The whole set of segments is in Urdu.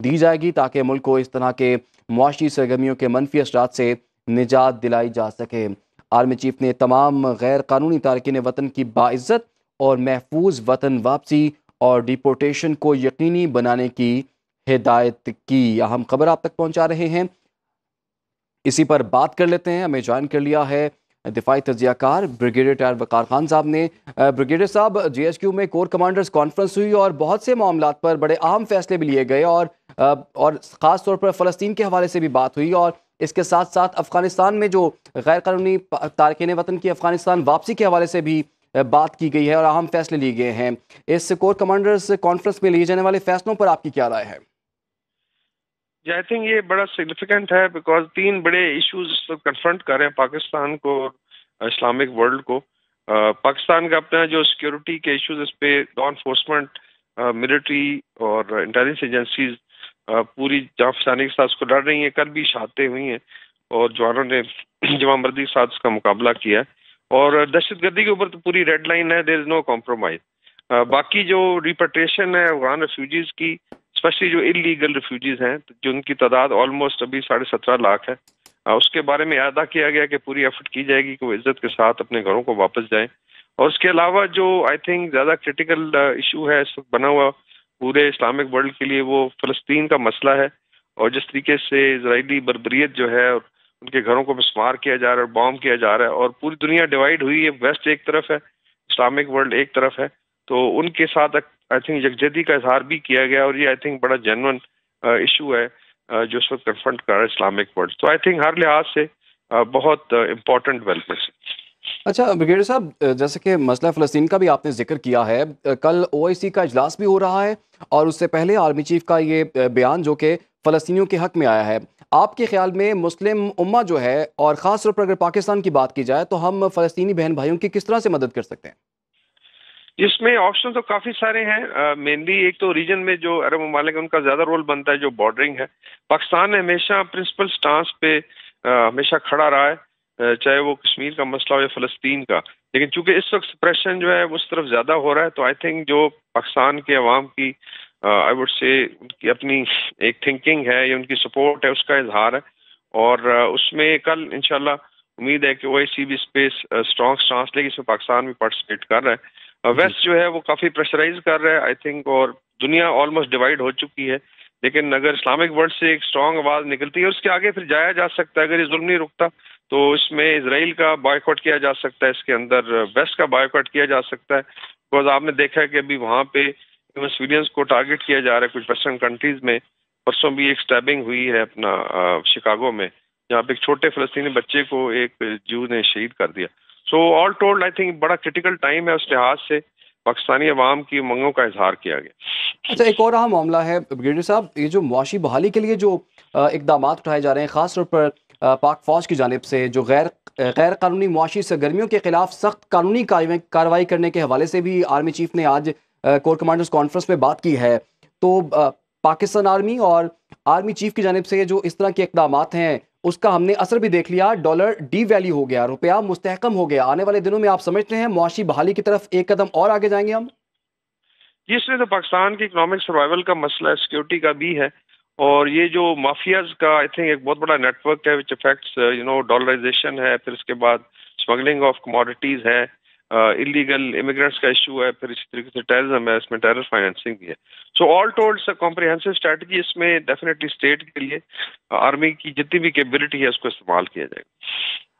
دی جائے گی تاکہ ملک کو اس طرح کے معاشی سرگرمیوں کے منفی اثرات سے نجات دلائی جا سکے۔ آرمی چیف نے تمام غیر قانونی تارکین وطن کی باعزت اور محفوظ وطن واپسی اور ڈیپورٹیشن کو یقینی بنانے کی ہدایت کی۔ اہم خبر آپ تک پہنچا رہے ہیں، اسی پر بات کر لیتے ہیں۔ ہمیں جوائن کر لیا ہے دفاعی تجزیہ کار بریگیڈیئر ٹائر وقار خان صاحب نے۔ بریگیڈیئر صاحب، جی ایچ کیو میں کور کمانڈرز کانفرنس ہوئی اور بہت سے معاملات پر بڑے اہم فیصلے بھی لیے گئے، اور خاص طور پر فلسطین کے حوالے سے بھی بات ہوئی، اور اس کے ساتھ ساتھ افغانستان میں جو غیر قانونی تارکین وطن کی افغانستان واپسی کے حوالے سے بھی بات کی گئی ہے اور اہم فیصلے لیے گئے ہیں۔ اس کور کمانڈرز کانفرنس میں لیے جانے والے فیصلوں پر آپ کی کیا رائے ہے؟ جی آئی تھنک یہ بڑا سگنیفیکنٹ ہے بیکاز 3 بڑے ایشوز اس وقت کنفرنٹ کر رہے ہیں پاکستان کو اور اسلامک ورلڈ کو۔ پاکستان کا اپنا جو سیکیورٹی کے ایشوز، اس پہ لا انفورسمنٹ، ملٹری اور انٹیلیجنس ایجنسیز پوری جان فشانی کے ساتھ اس کو لڑ رہی ہیں۔ کل بھی شہادتیں ہوئی ہیں اور جوانوں نے جمع مردی کے ساتھ اس کا مقابلہ کیا ہے، اور دہشت گردی کے اوپر تو پوری ریڈ لائن ہے، دیر از نو کمپرومائز۔ باقی جو ریپیٹریشن ہے افغان ریفیوجیز کی، اسپیشلی جو انلیگل ریفیوجیز ہیں جن کی تعداد آلموسٹ ابھی 17.5 لاکھ ہے، اس کے بارے میں اعادہ کیا گیا کہ پوری ایفرٹ کی جائے گی کہ وہ عزت کے ساتھ اپنے گھروں کو واپس جائیں۔ اور اس کے علاوہ جو آئی تھنک زیادہ کرٹیکل ایشو ہے اس وقت بنا ہوا پورے اسلامک ورلڈ کے لیے، وہ فلسطین کا مسئلہ ہے، اور جس طریقے سے اسرائیلی بربریت جو ہے ان کے گھروں کو مسمار کیا جا رہا ہے، بام کیا جا رہا ہے، اور پوری دنیا ڈیوائیڈ ہوئی ہے، ویسٹ ایک طرف ہے، اسلامک ورلڈ ایک طرف ہے، تو ان کے ساتھ آئی تھنک یکجہتی کا اظہار بھی کیا گیا، اور یہ آئی تھنک بڑا جینون ایشو ہے جو اس وقت کنفرنٹ کر رہا ہے اسلامک ورلڈ۔ تو آئی تھنک ہر لحاظ سے بہت امپورٹنٹ ڈیولپمنٹس ہے۔ اچھا بریگیڈیئر صاحب، جیسے کہ مسئلہ فلسطین کا بھی آپ نے ذکر کیا ہے، کل او آئی سی کا اجلاس بھی ہو رہا ہے، اور اس سے پہلے آرمی چیف کا یہ بیان جو کہ فلسطینیوں کے حق میں آیا ہے، آپ کے خیال میں مسلم امہ جو ہے، اور خاص طور پر اگر پاکستان کی بات کی جائے، تو ہم فلسطینی بہن بھائیوں کی کس طرح سے مدد کر سکتے ہیں؟ اس میں آپشن تو کافی سارے ہیں۔ مینلی ایک تو ریجن میں جو عرب ممالک ہیں ان کا زیادہ رول بنتا ہے جو بارڈرنگ ہے۔ پاکستان نے ہمیشہ پرنسپل سٹانس پہ ہمیشہ کھڑا رہا ہے، چاہے وہ کشمیر کا مسئلہ ہو یا فلسطین کا، لیکن چونکہ اس وقت سپریشن جو ہے اس طرف زیادہ ہو رہا ہے، تو آئی تھنک جو پاکستان کے عوام کی آئی وڈ سے ان کی اپنی ایک تھنکنگ ہے یا ان کی سپورٹ ہے، اس کا اظہار ہے، اور اس میں کل انشاءاللہ امید ہے کہ او آئی سی بھی اسپیس اسٹرانگ سٹانس لے گی، اس میں پاکستان بھی پارٹیسپیٹ کر رہا ہے۔ ویسٹ جو ہے وہ کافی پریشرائز کر رہا ہے آئی تھنک، اور دنیا آلموسٹ ڈیوائڈ ہو چکی ہے، لیکن اگر اسلامک ورلڈ سے ایک اسٹرانگ آواز نکلتی ہے، اس کے آگے پھر جایا جا سکتا ہے۔ اگر یہ ظلم نہیں رکتا تو اس میں اسرائیل کا بائیکاٹ کیا جا سکتا ہے، اس کے اندر ویسٹ کا بائیکاٹ کیا جا سکتا ہے، بیکاز آپ نے دیکھا ہے کہ ابھی وہاں پہ سویلینس کو ٹارگٹ کیا جا رہا ہے کچھ ویسٹرن کنٹریز میں۔ پرسوں بھی ایک اسٹیبنگ ہوئی ہے اپنا شکاگو میں، جہاں پہ ایک چھوٹے فلسطینی بچے کو ایک جو نے شہید کر دیا۔ سو آل ٹولڈ آئی تھنک بڑا کرٹیکل ٹائم ہے، اس لحاظ سے پاکستانی عوام کی منگوں کا اظہار کیا گیا۔ اچھا، ایک اور اہم معاملہ ہے بریگیڈیئر صاحب، یہ جو معاشی بحالی کے لیے جو اقدامات اٹھائے جا رہے ہیں، خاص طور پر پاک فوج کی جانب سے، جو غیر قانونی معاشی سرگرمیوں کے خلاف سخت قانونی کارروائی کرنے کے حوالے سے بھی آرمی چیف نے آج کور کمانڈرز کانفرنس میں بات کی ہے، تو پاکستان آرمی اور آرمی چیف کی جانب سے جو اس طرح کے اقدامات ہیں، اس کا ہم نے اثر بھی دیکھ لیا، ڈالر ڈی ویلیو ہو گیا، روپیہ مستحکم ہو گیا۔ آنے والے دنوں میں آپ سمجھتے ہیں معاشی بحالی کی طرف ایک قدم اور آگے جائیں گے ہم؟ جی، اس میں تو پاکستان کی اکنامک سروائیول کا مسئلہ ہے، سیکیورٹی کا بھی ہے، اور یہ جو مافیاز کا آئی تھنک ایک بہت بڑا نیٹ ورک ہے وچ افیکٹس ڈالرائزیشن ہے، پھر اس کے بعد اسمگلنگ آف کموڈیٹیز ہے، انلیگل امیگرینٹس کا ایشو ہے، پھر اسی طریقے سے ٹیررزم ہے، اس میں ٹیرر فائنینسنگ بھی ہے۔ سو آل ٹولڈ کمپریہنسو اسٹریٹجی، اس میں ڈیفینیٹلی اسٹیٹ کے لیے آرمی کی جتنی بھی کیپبلٹی ہے اس کو استعمال کیا جائے گا۔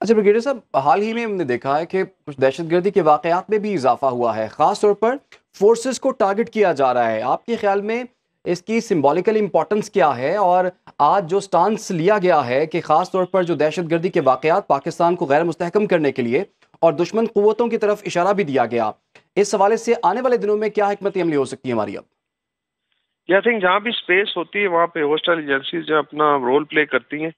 اچھا بریگیڈیئر صاحب، حال ہی میں ہم نے دیکھا ہے کہ کچھ دہشت گردی کے واقعات میں بھی اضافہ ہوا ہے، خاص طور پر فورسز کو ٹارگٹ کیا جا رہا ہے۔ آپ کے خیال میں اس کی سمبولیکل امپورٹنس کیا ہے، اور آج جو سٹانس لیا گیا ہے کہ خاص طور پر جو دہشت گردی کے واقعات پاکستان کو غیر مستحکم کرنے کے لیے اور دشمن قوتوں کی طرف اشارہ بھی دیا گیا، اس حوالے سے آنے والے دنوں میں کیا حکمت عملی ہو سکتی ہے ہماری اب؟ آئی تھنک جہاں بھی اسپیس ہوتی ہے وہاں پہ ہوسٹل ایجنسیز جو اپنا رول پلے کرتی ہیں،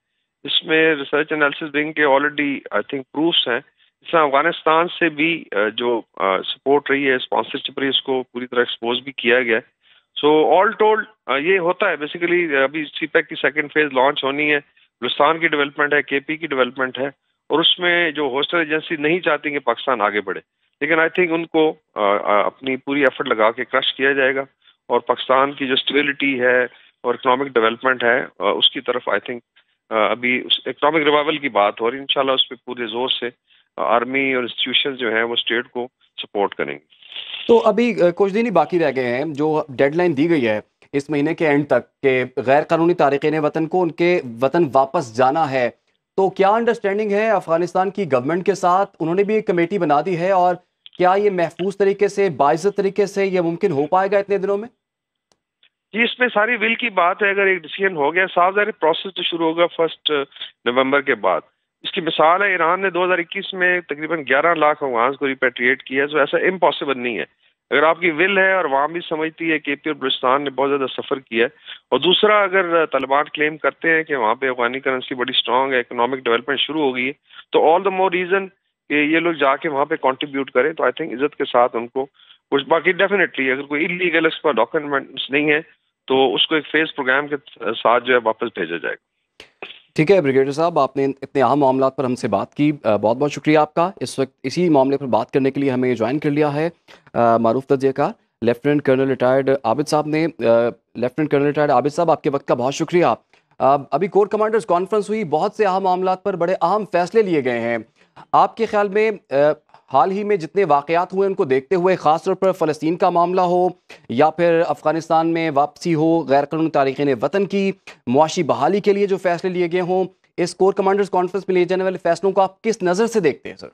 اس میں ریسرچ انالیسس ونگ کے آلریڈی آئی تھنک پروفس ہیں۔ اس طرح افغانستان سے بھی جو سپورٹ رہی ہے، اسپانسرشپ رہی، اس کو پوری طرح ایکسپوز بھی کیا گیا ہے۔ سو آل ٹولڈ یہ ہوتا ہے بیسیکلی، ابھی سی پیک کی سیکنڈ فیز لانچ ہونی ہے، بلوچستان کی ڈیولپمنٹ ہے، کے پی کی ڈیولپمنٹ ہے، اور اس میں جو ہوسٹل ایجنسی نہیں چاہتی کہ پاکستان آگے بڑھے، لیکن آئی تھنک ان کو اپنی پوری ایفرٹ لگا کے کرش کیا جائے گا، اور پاکستان کی جو اسٹیبلٹی ہے، اور اکنامک ڈیولپمنٹ ہے اس کی طرف آئی تھنک ابھی اکنامک ریوائول کی بات ہو رہی ہے. انشاءاللہ اس پہ پورے زور سے آرمی اور انسٹیٹیوشن جو ہیں وہ اسٹیٹ کو سپورٹ کریں گے. تو ابھی کچھ دن ہی باقی رہ گئے ہیں، جو ڈیڈ لائن دی گئی ہے اس مہینے کے اینڈ تک کہ غیر قانونی تارکین وطن کو ان کے وطن واپس جانا ہے، تو کیا انڈرسٹینڈنگ ہے افغانستان کی گورنمنٹ کے ساتھ؟ انہوں نے بھی ایک کمیٹی بنا دی ہے، اور کیا یہ محفوظ طریقے سے باعزت طریقے سے یہ ممکن ہو پائے گا اتنے دنوں میں؟ جی اس میں ساری ول کی بات ہے. اگر ایک ڈیسیژن ہو گیا صاف ظاہر پروسیس تو شروع ہوگا 1 نومبر کے بعد. اس کی مثال ہے ایران نے 2021 میں تقریباً 11 لاکھ افغانز کو ریپیٹریٹ کیا ہے. تو ایسا امپاسبل نہیں ہے اگر آپ کی ول ہے اور عوام بھی سمجھتی ہے کہ پی اور بلوچستان نے بہت زیادہ سفر کیا ہے. اور دوسرا اگر طالبان کلیم کرتے ہیں کہ وہاں پہ افغانی کرنسی بڑی اسٹرانگ ہے، اکنامک ڈیولپمنٹ شروع ہو گئی ہے، تو آل دا مور ریزن کہ یہ لوگ جا کے وہاں پہ کنٹریبیوٹ کریں. تو آئی تھنک عزت کے ساتھ ان کو کچھ باقی ڈیفینیٹلی اگر کوئی انلیگل اس پر ڈاکومنٹس نہیں ہے تو اس کو ایک فیس پروگرام کے ساتھ جو ہے واپس بھیجا جائے گا. ٹھیک ہے بریگیڈیئر صاحب، آپ نے اتنے اہم معاملات پر ہم سے بات کی، بہت بہت شکریہ آپ کا. اس وقت اسی معاملے پر بات کرنے کے لیے ہمیں جوائن کر لیا ہے معروف تجزیہ کار لیفٹیننٹ کرنل ریٹائرڈ عابد صاحب نے. لیفٹیننٹ کرنل ریٹائرڈ عابد صاحب، آپ کے وقت کا بہت شکریہ. ابھی کور کمانڈرز کانفرنس ہوئی، بہت سے اہم معاملات پر بڑے اہم فیصلے لیے گئے ہیں. آپ کے خیال میں حال ہی میں جتنے واقعات ہوئے ان کو دیکھتے ہوئے، خاص طور پر فلسطین کا معاملہ ہو یا پھر افغانستان میں واپسی ہو غیر قانونی تارکین وطن کی، معاشی بحالی کے لیے جو فیصلے لیے گئے ہوں، اس کور کمانڈرز کانفرنس میں لیے جانے والے فیصلوں کو آپ کس نظر سے دیکھتے ہیں سر؟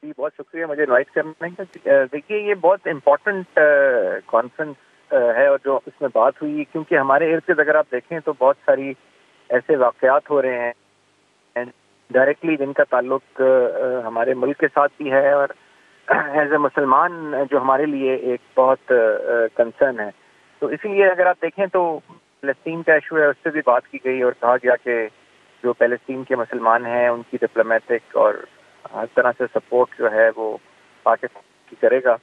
جی بہت شکریہ مجھے انوائٹ کرنے کا. دیکھیے یہ بہت امپورٹنٹ کانفرنس ہے، اور جو اس میں بات ہوئی کیونکہ ہمارے ارد گرد اگر آپ دیکھیں تو بہت ساری ایسے واقعات ہو رہے ہیں ڈائریکٹلی جن کا تعلق ہمارے ملک کے ساتھ بھی ہے، اور ایز اے مسلمان جو ہمارے لیے ایک بہت کنسرن ہے. تو اسی لیے اگر آپ دیکھیں تو فلسطین کا ایشو ہے، اس سے بھی بات کی گئی اور کہا گیا کہ جو فلسطین کے مسلمان ہیں ان کی ڈپلومیٹک اور ہر طرح سے سپورٹ جو ہے وہ پاکستان کی کرے گا.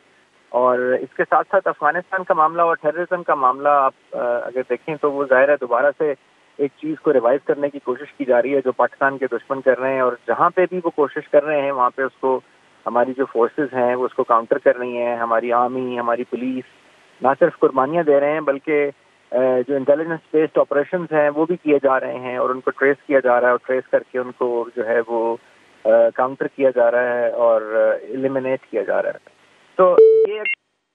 اور اس کے ساتھ ساتھ افغانستان کا معاملہ اور ٹیررزم کا معاملہ آپ اگر دیکھیں تو وہ ظاہر ہے دوبارہ سے ایک چیز کو ریوائز کرنے کی کوشش کی جا رہی ہے جو پاکستان کے دشمن کر رہے ہیں، اور جہاں پہ بھی وہ کوشش کر رہے ہیں وہاں پہ اس کو ہماری جو فورسز ہیں وہ اس کو کاؤنٹر کر رہی ہیں. ہماری آرمی، ہماری پولیس نہ صرف قربانیاں دے رہے ہیں بلکہ جو انٹیلیجنس بیسڈ آپریشنز ہیں وہ بھی کیے جا رہے ہیں، اور ان کو ٹریس کیا جا رہا ہے، اور ٹریس کر کے ان کو جو ہے وہ کاؤنٹر کیا جا رہا ہے اور ایلیمینیٹ کیا جا رہا ہے. تو یہ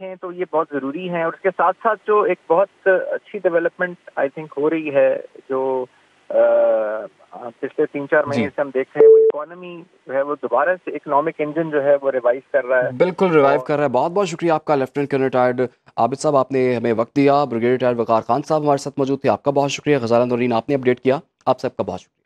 ہیں تو یہ بہت ضروری ہے. اور اس کے ساتھ ساتھ جو ایک بہت اچھی ڈیولپمنٹ آئی تھنک ہو رہی ہے جو پچھلے 3-4 مہینے سے ہم دیکھ رہے ہیں، وہ اکانومی جو ہے وہ دوبارہ سے اکنامک انجن جو ہے وہ ریوائز کر رہا ہے. بالکل ریوائیو کر رہا ہے. بہت بہت شکریہ آپ کا لیفٹیننٹ کرنل ریٹائرڈ عابد صاحب، آپ نے ہمیں وقت دیا. بریگیڈیئر ریٹائرڈ وقار خان صاحب ہمارے ساتھ موجود تھے، آپ کا بہت شکریہ. غزالہ نورین آپ نے اپڈیٹ کیا، آپ سب کا بہت شکریہ.